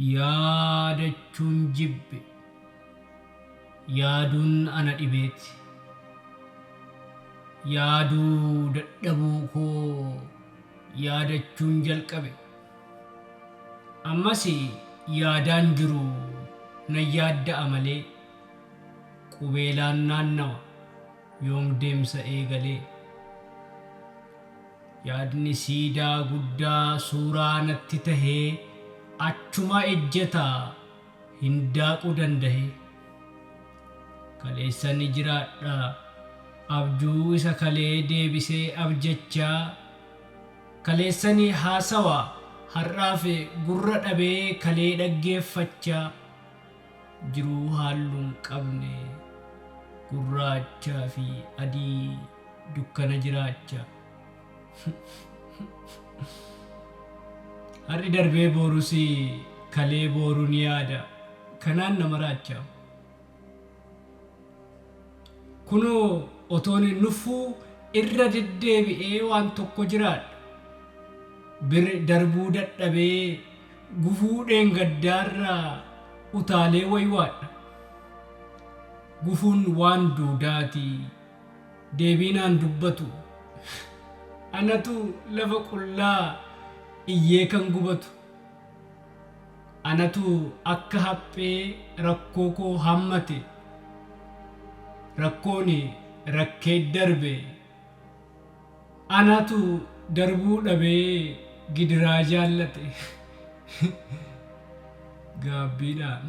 yaadachuun jibbe yaaduun ana dhibeeti yaaduu dadhabuu koo yaadachuun jalqabe ammas yaadaan jiru na yaadda'a malee qubeelaan naannawa yoom deemsa eegalee yaadni siidaa guddaa suuraa natti tahee achuma ejjetaa hindaaquu dandahe kaleessani jiraadha abjuu isa kalee deebisee abjachaa kaleessani haasawa har'aaf gurra dhabee kalee dhaggeeffachaa jiruu haalluun qabne gurraachaa fi adii dukkana jiraachaa har'i darbee boorus kalee booruun yaada kanaan nama raachaa kunoo otoon nufuu irra deddeebi'ee waan tokko jiraadha bir darbuu dadhabee gufuu dheengaddaarraa utaalee waywaadha gufuun waan duudaati deebiinaan dubbatu anatu lafa qullaa iyyee kan gubatu anatu akka haphee rakkoo koo hammate rakkoon rakkee darbe anatu darbuu dhabee gidiraa jaallate gaabbiidhaan